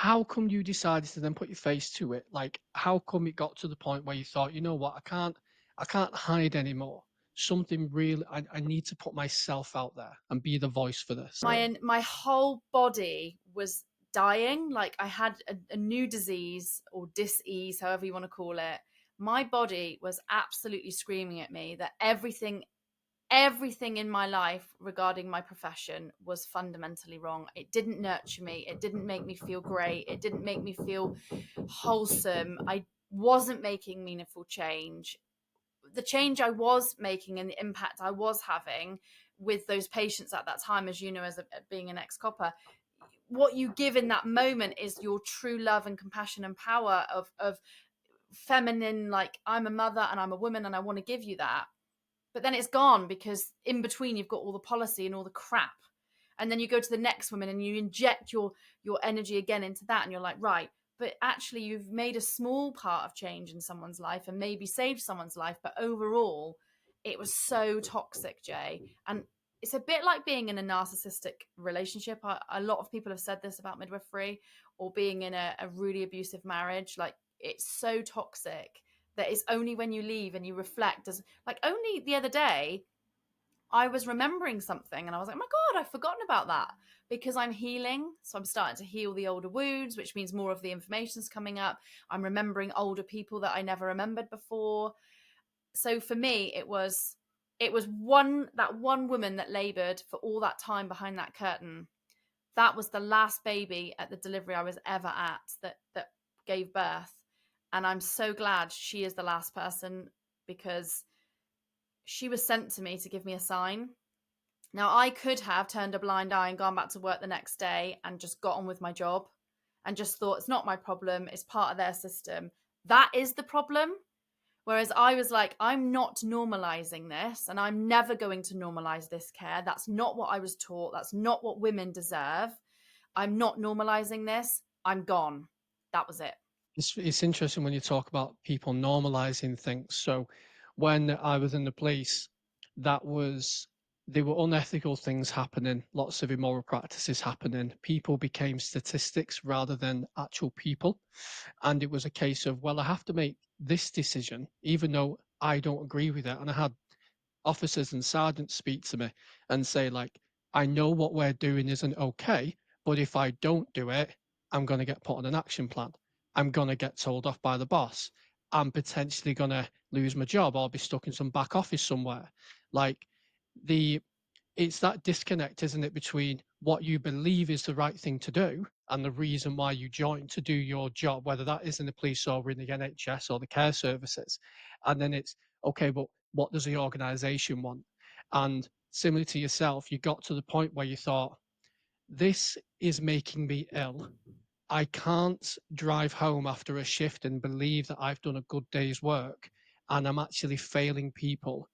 how come you decided to then put your face to it? Like, how come it got to the point where you thought, you know what, I can't hide anymore. Something really, I need to put myself out there and be the voice for this. My whole body was dying. Like I had a new disease or dis-ease, however you want to call it. My body was absolutely screaming at me that everything in my life regarding my profession was fundamentally wrong. It didn't nurture me. It didn't make me feel great. It didn't make me feel wholesome. I wasn't making meaningful change. The change I was making and the impact I was having with those patients at that time, as you know, being an ex-copper, what you give in that moment is your true love and compassion and power of feminine, like I'm a mother and I'm a woman and I want to give you that. But then it's gone because in between you've got all the policy and all the crap. And then you go to the next woman and you inject your energy again into that and you're like, right, but actually you've made a small part of change in someone's life and maybe saved someone's life, but overall it was so toxic, Jay. And it's a bit like being in a narcissistic relationship. A lot of people have said this about midwifery or being in a really abusive marriage. Like it's so toxic that it's only when you leave and you reflect, as like only the other day I was remembering something and I was like, oh my God, I've forgotten about that because I'm healing. So I'm starting to heal the older wounds, which means more of the information's coming up. I'm remembering older people that I never remembered before. So for me, it was one woman that labored for all that time behind that curtain. That was the last baby at the delivery I was ever at that gave birth. And I'm so glad she is the last person because she was sent to me to give me a sign. Now, I could have turned a blind eye and gone back to work the next day and just got on with my job and just thought it's not my problem, it's part of their system. That is the problem. Whereas I was like, I'm not normalizing this and I'm never going to normalize this care. That's not what I was taught. That's not what women deserve. I'm not normalizing this. I'm gone. That was it. It's interesting when you talk about people normalizing things. So when I was in the police, that was there were unethical things happening, lots of immoral practices happening. People became statistics rather than actual people. And it was a case of, well, I have to make this decision, even though I don't agree with it. And I had officers and sergeants speak to me and say, like, I know what we're doing isn't okay, but if I don't do it, I'm going to get put on an action plan. I'm going to get told off by the boss. I'm potentially going to lose my job or be stuck in some back office somewhere. Like, the it's that disconnect, isn't it, between what you believe is the right thing to do and the reason why you joined to do your job, whether that is in the police or in the NHS or the care services. And then it's, okay, but what does the organization want? And similar to yourself, you got to the point where you thought, this is making me ill. I can't drive home after a shift and believe that I've done a good day's work and I'm actually failing people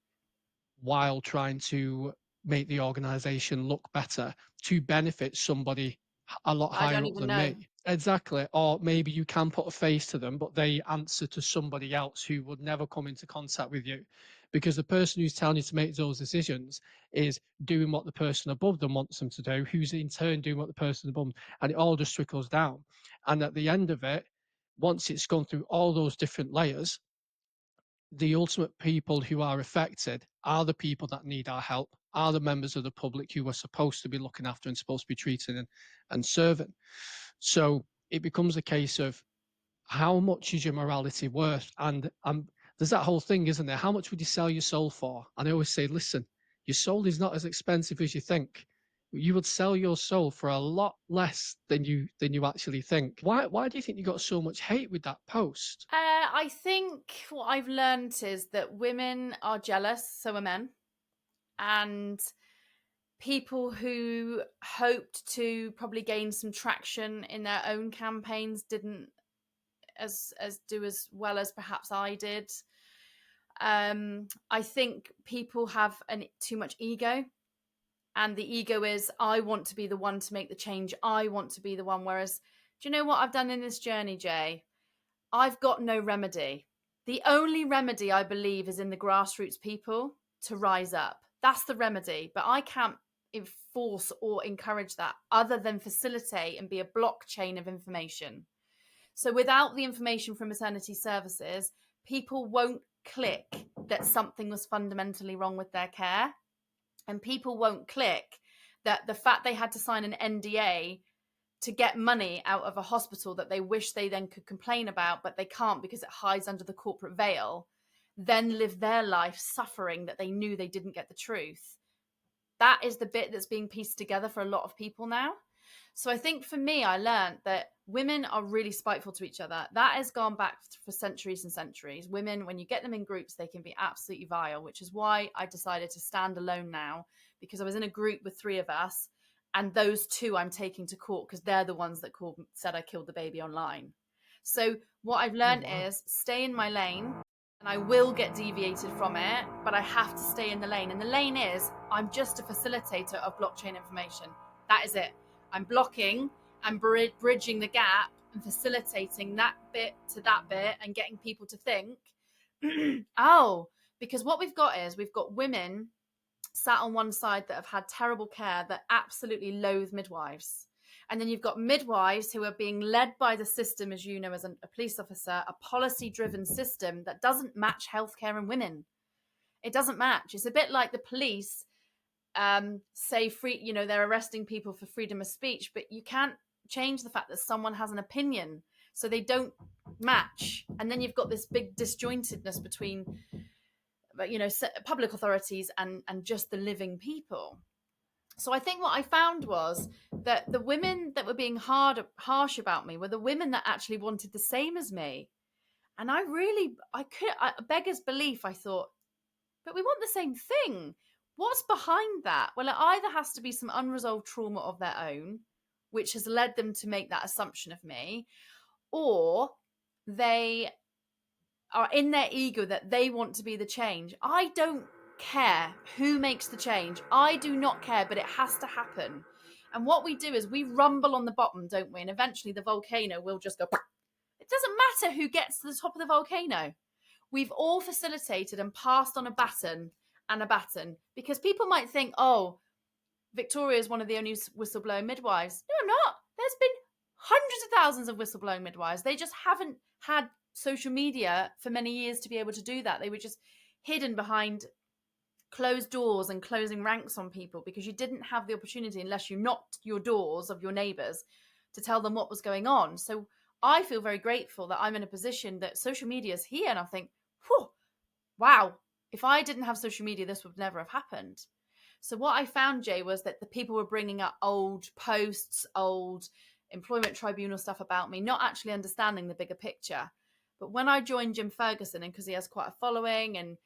while trying to make the organization look better to benefit somebody a lot I higher don't up even than know. me. Exactly. Or maybe you can put a face to them, but they answer to somebody else who would never come into contact with you. Because the person who's telling you to make those decisions is doing what the person above them wants them to do, who's in turn doing what the person above them, and it all just trickles down. And at the end of it, once it's gone through all those different layers, the ultimate people who are affected are the people that need our help, are the members of the public who we're supposed to be looking after and supposed to be treating and serving. So it becomes a case of how much is your morality worth? And there's that whole thing, isn't there? How much would you sell your soul for? And I always say, listen, your soul is not as expensive as you think. You would sell your soul for a lot less than you actually think. Why do you think you got so much hate with that post? I think what I've learned is that women are jealous, so are men. And people who hoped to probably gain some traction in their own campaigns didn't do as well as perhaps I did. I think people have too much ego, and the ego is I want to be the one to make the change. I want to be the one. Whereas, do you know what I've done in this journey, Jay? I've got no remedy. The only remedy I believe is in the grassroots people to rise up. That's the remedy. But I can't enforce or encourage that other than facilitate and be a blockchain of information. So without the information from maternity services, people won't click that something was fundamentally wrong with their care. And people won't click that the fact they had to sign an NDA to get money out of a hospital that they wish they then could complain about, but they can't because it hides under the corporate veil, then live their life suffering that they knew they didn't get the truth. That is the bit that's being pieced together for a lot of people now. So I think for me, I learned that women are really spiteful to each other. That has gone back for centuries and centuries. Women, when you get them in groups, they can be absolutely vile, which is why I decided to stand alone now, because I was in a group with three of us, and those two I'm taking to court because they're the ones that said I killed the baby online. So what I've Oh, learned wow. is stay in my lane, and I will get deviated from it, but I have to stay in the lane. And the lane is I'm just a facilitator of blockchain information. That is it. I'm blocking and bridging the gap and facilitating that bit to that bit and getting people to think, oh, because what we've got is we've got women sat on one side that have had terrible care that absolutely loathe midwives. And then you've got midwives who are being led by the system, as you know, as a police officer, a policy driven system that doesn't match healthcare and women. It doesn't match. It's a bit like the police say free, they're arresting people for freedom of speech, but you can't change the fact that someone has an opinion. So they don't match. And then you've got this big disjointedness between public authorities and just the living people. So I think what I found was that the women that were being harsh about me were the women that actually wanted the same as me. And I beggars belief, I thought, but we want the same thing. What's behind that? Well, it either has to be some unresolved trauma of their own, which has led them to make that assumption of me, or they are in their ego that they want to be the change. I don't care who makes the change. I do not care, but it has to happen. And what we do is we rumble on the bottom, don't we? And eventually the volcano will just go. It doesn't matter who gets to the top of the volcano. We've all facilitated and passed on a baton and a baton because people might think, oh, Victoria is one of the only whistleblowing midwives. No, I'm not. There's been hundreds of thousands of whistleblowing midwives. They just haven't had social media for many years to be able to do that. They were just hidden behind closed doors and closing ranks on people because you didn't have the opportunity unless you knocked your doors of your neighbors to tell them what was going on. So I feel very grateful that I'm in a position that social media is here, and I think, whew, wow, if I didn't have social media, this would never have happened. So what I found, Jay, was that the people were bringing up old posts, old employment tribunal stuff about me, not actually understanding the bigger picture. But when I joined Jim Ferguson, and because he has quite a following, and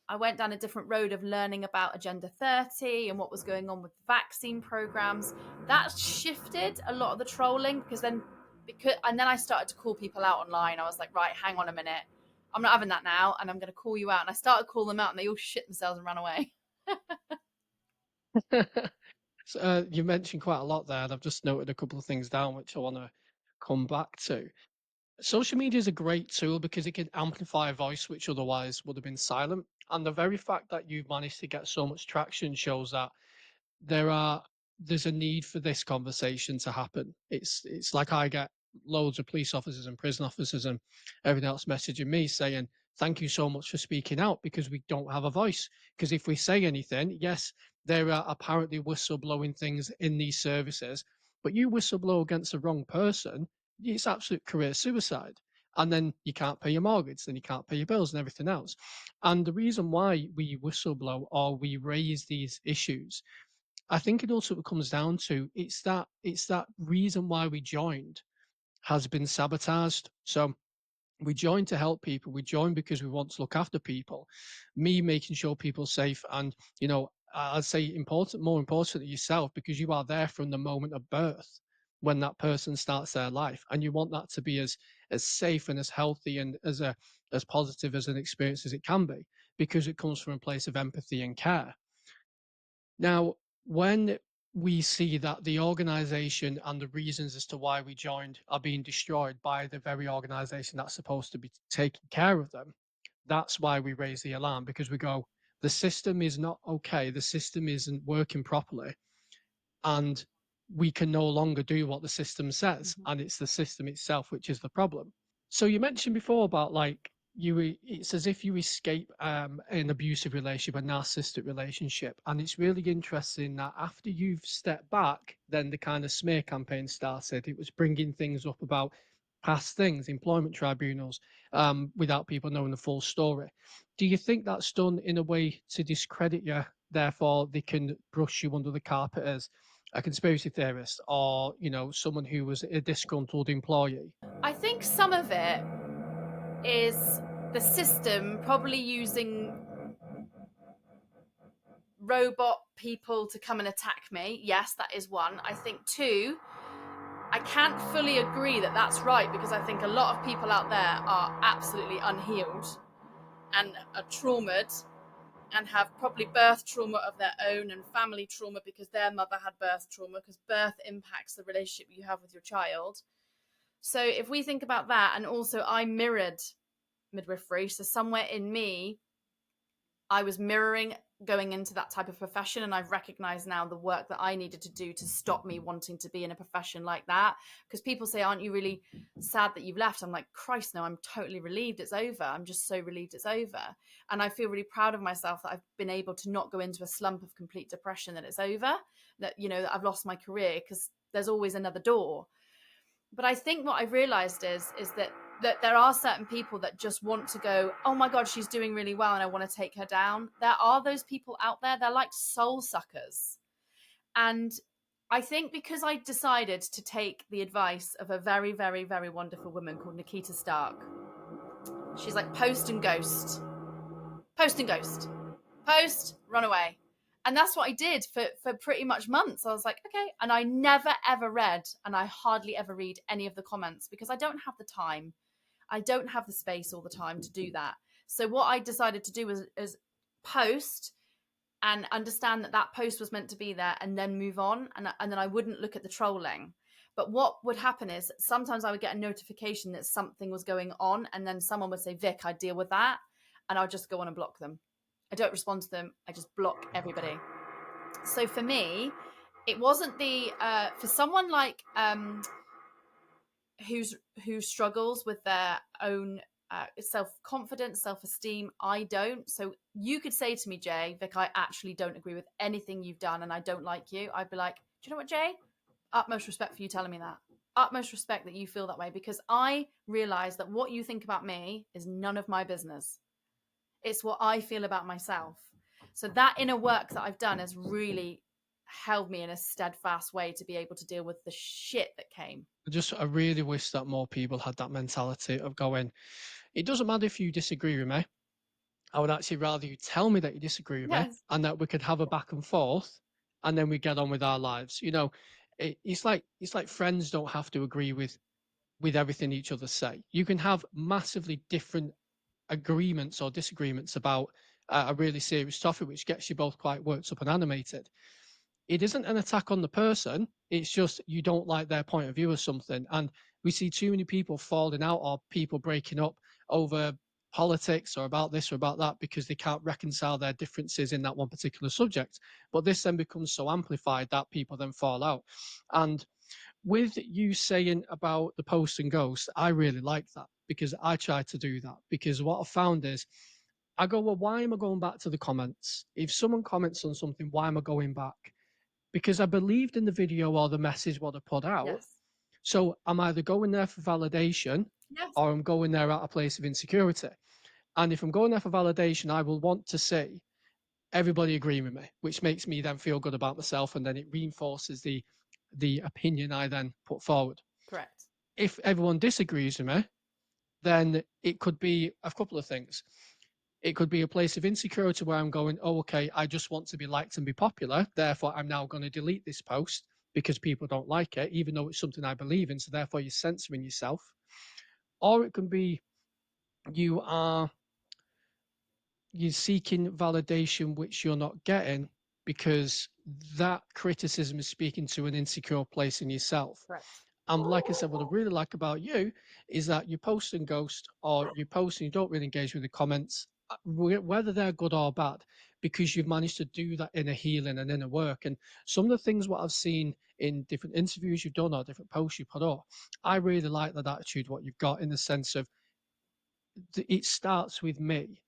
I went down a different road of learning about Agenda 30 and what was going on with vaccine programs, that shifted a lot of the trolling and then I started to call people out online. I was like, right, hang on a minute. I'm not having that now, and I'm going to call you out. And I started calling them out, and they all shit themselves and ran away. So, you mentioned quite a lot there, and I've just noted a couple of things down which I want to come back to. Social media is a great tool because it can amplify a voice which otherwise would have been silent. And the very fact that you've managed to get so much traction shows that there are there's a need for this conversation to happen. It's like I get loads of police officers and prison officers and everything else messaging me saying, thank you so much for speaking out because we don't have a voice. Because if we say anything, yes, there are apparently whistleblowing things in these services, but you whistleblow against the wrong person, it's absolute career suicide. And then you can't pay your mortgage, then you can't pay your bills and everything else. And the reason why we whistleblow or we raise these issues, I think it also comes down to it's that reason why we joined has been sabotaged. So we joined to help people. We joined because we want to look after people. Me making sure people are safe, and I'd say more importantly, yourself, because you are there from the moment of birth when that person starts their life, and you want that to be as safe and as healthy and as positive as an experience as it can be, because it comes from a place of empathy and care. Now, when we see that the organization and the reasons as to why we joined are being destroyed by the very organization that's supposed to be taking care of them, that's why we raise the alarm, because we go, the system is not okay. The system isn't working properly. and we can no longer do what the system says, Mhm. and it's the system itself which is the problem. So you mentioned before about like it's as if you escape an abusive relationship, a narcissistic relationship, and it's really interesting that after you've stepped back, then the kind of smear campaign started. It was bringing things up about past things, employment tribunals, without people knowing the full story. Do you think that's done in a way to discredit you? Therefore, they can brush you under the carpet as a conspiracy theorist, or someone who was a disgruntled employee. I think some of it is the system probably using robot people to come and attack me. Yes, that is one. I think two, I can't fully agree that that's right, because I think a lot of people out there are absolutely unhealed and are traumatized and have probably birth trauma of their own and family trauma because their mother had birth trauma, because birth impacts the relationship you have with your child. So if we think about that, and also I mirrored midwifery, so somewhere in me I was mirroring going into that type of profession, and I've recognized now the work that I needed to do to stop me wanting to be in a profession like that. Because people say, aren't you really sad that you've left? I'm like, Christ, no, I'm totally relieved it's over. I'm just so relieved it's over. And I feel really proud of myself that I've been able to not go into a slump of complete depression, that it's over, that, that I've lost my career, because there's always another door. But I think what I've realized is that there are certain people that just want to go, oh my God, she's doing really well and I want to take her down. There are those people out there. They're like soul suckers. And I think because I decided to take the advice of a very, very, very wonderful woman called Nikita Stark, she's like, post and ghost, post and ghost, post, run away. And that's what I did for pretty much months. I was like, okay. And I never ever read, and I hardly ever read any of the comments, because I don't have the time. I don't have the space all the time to do that. So what I decided to do was post and understand that that post was meant to be there, and then move on, and then I wouldn't look at the trolling. But what would happen is sometimes I would get a notification that something was going on, and then someone would say, Vic, I deal with that, and I'll just go on and block them. I don't respond to them. I just block everybody. So for me, it wasn't the for someone like who struggles with their own self-confidence, self-esteem. I don't. So you could say to me, Jay, Vic, I actually don't agree with anything you've done and I don't like you. I'd be like, do you know what, Jay? Utmost respect for you telling me that. Utmost respect that you feel that way, because I realize that what you think about me is none of my business. It's what I feel about myself. So that inner work that I've done has really held me in a steadfast way to be able to deal with the shit that came. I really wish that more people had that mentality of going, it doesn't matter if you disagree with me. I would actually rather you tell me that you disagree with me, Yes. and that we could have a back and forth, and then we get on with our lives. It's like friends don't have to agree with everything each other say. You can have massively different agreements or disagreements about a really serious topic, which gets you both quite worked up and animated. It isn't an attack on the person. It's just you don't like their point of view or something. And we see too many people falling out or people breaking up over politics or about this or about that because they can't reconcile their differences in that one particular subject. But this then becomes so amplified that people then fall out. And with you saying about the post and ghost, I really like that because I try to do that. Because what I found is I go, well, why am I going back to the comments? If someone comments on something, why am I going back? Because I believed in the video or the message what I put out. Yes. So I'm either going there for validation Yes. or I'm going there at a place of insecurity. And if I'm going there for validation, I will want to see everybody agreeing with me, which makes me then feel good about myself, and then it reinforces the opinion I then put forward. Correct. If everyone disagrees with me, then it could be a couple of things. It could be a place of insecurity where I'm going, oh, okay, I just want to be liked and be popular. Therefore, I'm now going to delete this post because people don't like it, even though it's something I believe in. So therefore, you're censoring yourself. Or it can be you are you're seeking validation which you're not getting because that criticism is speaking to an insecure place in yourself. Correct. And like I said, what I really like about you is that you post and ghost, or you post and you don't really engage with the comments, whether they're good or bad. because you've managed to do that inner healing and inner work. And some of the things what I've seen in different interviews you've done or different posts you put up, I really like that attitude what you've got, in the sense of it starts with me.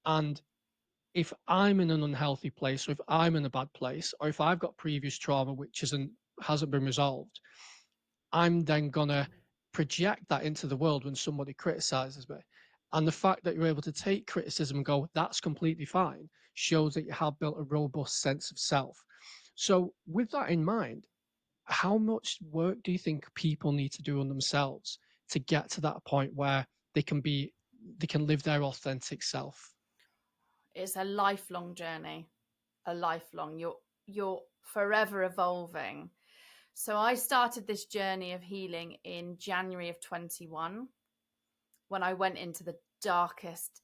And if I'm in an unhealthy place, or if I'm in a bad place, or if I've got previous trauma which hasn't been resolved, I'm then gonna project that into the world when somebody criticizes me. And the fact that you're able to take criticism and go, that's completely fine, shows that you have built a robust sense of self. So, with that in mind, how much work do you think people need to do on themselves to get to that point where they can be, they can live their authentic self? It's a lifelong journey, a lifelong. You're forever evolving. So I started this journey of healing in January of 21 when I went into the darkest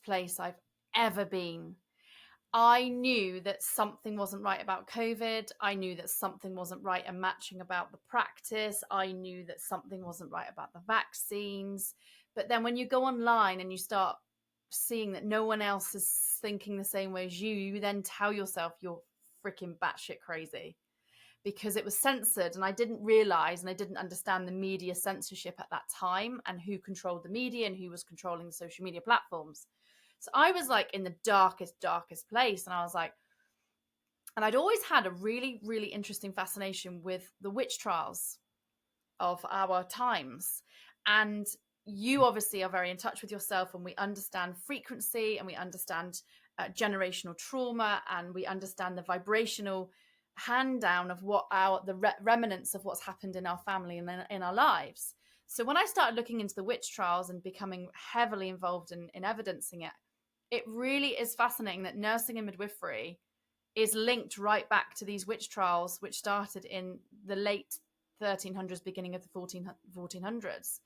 place I've ever been. I knew that something wasn't right about COVID. I knew that something wasn't right and matching about the practice. I knew that something wasn't right about the vaccines. But then when you go online and you start seeing that no one else is thinking the same way as you then tell yourself you're freaking batshit crazy, because it was censored, and I didn't realize and I didn't understand the media censorship at that time and who controlled the media and who was controlling the social media platforms. So I was like in the darkest place, and I was like, and I'd always had a really, really interesting fascination with the witch trials of our times. And you obviously are very in touch with yourself, and we understand frequency, and we understand generational trauma, and we understand the vibrational hand down of what remnants of what's happened in our family and in our lives. So when I started looking into the witch trials and becoming heavily involved in evidencing it, it really is fascinating that nursing and midwifery is linked right back to these witch trials, which started in the late 1300s, beginning of the 1400s.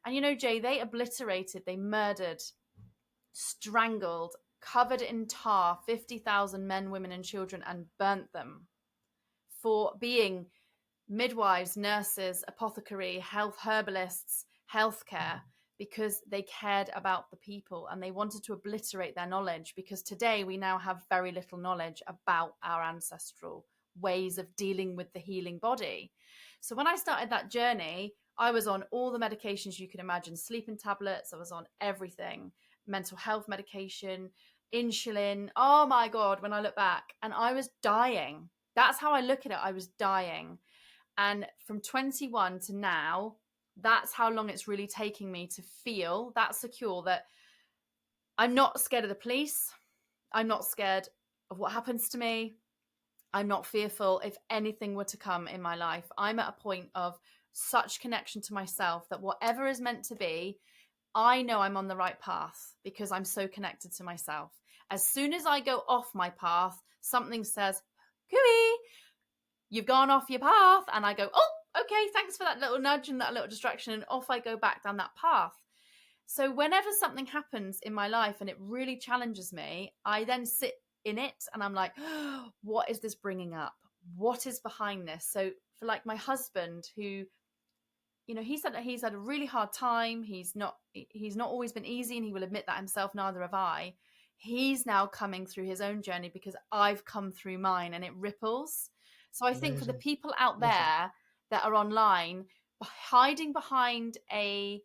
And you know, Jay, they murdered, strangled, covered in tar 50,000 men, women, and children and burnt them for being midwives, nurses, apothecary, health herbalists, healthcare, because they cared about the people and they wanted to obliterate their knowledge, because today we now have very little knowledge about our ancestral ways of dealing with the healing body. So when I started that journey, I was on all the medications you can imagine, sleeping tablets, I was on everything, mental health medication, insulin. Oh my God, when I look back, and I was dying. That's how I look at it. I was dying. And from 21 to now, that's how long it's really taking me to feel that secure, that I'm not scared of the police. I'm not scared of what happens to me. I'm not fearful if anything were to come in my life. I'm at a point of such connection to myself that whatever is meant to be, I know I'm on the right path because I'm so connected to myself. As soon as I go off my path, something says, Cooey, you've gone off your path. And I go, oh, okay, thanks for that little nudge and that little distraction. And off I go back down that path. So whenever something happens in my life and it really challenges me, I then sit in it and I'm like, oh, what is this bringing up? What is behind this? So for like my husband, who, you know, he's had a really hard time. He's not always been easy, and he will admit that himself. Neither have I. He's now coming through his own journey because I've come through mine, and it ripples. So I think for the Amazing. people out Love that. there that are online hiding behind a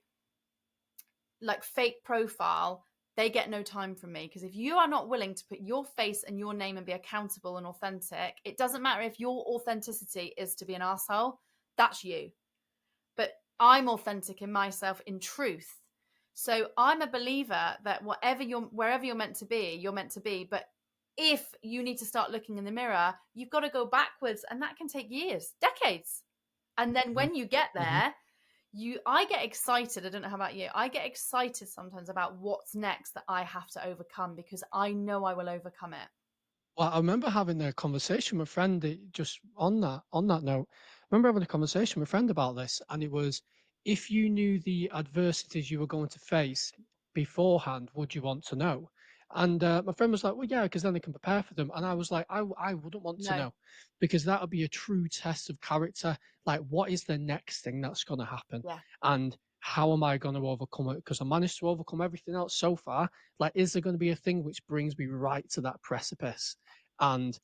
like fake profile, they get no time from me, because if you are not willing to put your face and your name and be accountable and authentic, it doesn't matter if your authenticity is to be an asshole. That's you. But I'm authentic in myself, in truth. So I'm a believer that wherever you're meant to be, you're meant to be. But if you need to start looking in the mirror, you've got to go backwards, and that can take years, decades. And then when you get Mm-hmm. there, I get excited. I don't know how about you. I get excited sometimes about what's next that I have to overcome, because I know I will overcome it. Well, I remember having a conversation with a friend just on that note. I remember having a conversation with a friend about this, and it was, if you knew the adversities you were going to face beforehand, would you want to know? And my friend was like, well, yeah, because then they can prepare for them. And I was like, I wouldn't want to No. know, because that would be a true test of character. Like, what is the next thing that's going to happen? Yeah. And how am I going to overcome it? Because I managed to overcome everything else so far. Like, is there going to be a thing which brings me right to that precipice? And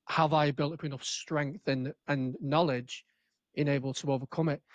have I built up enough strength and knowledge in able to overcome it?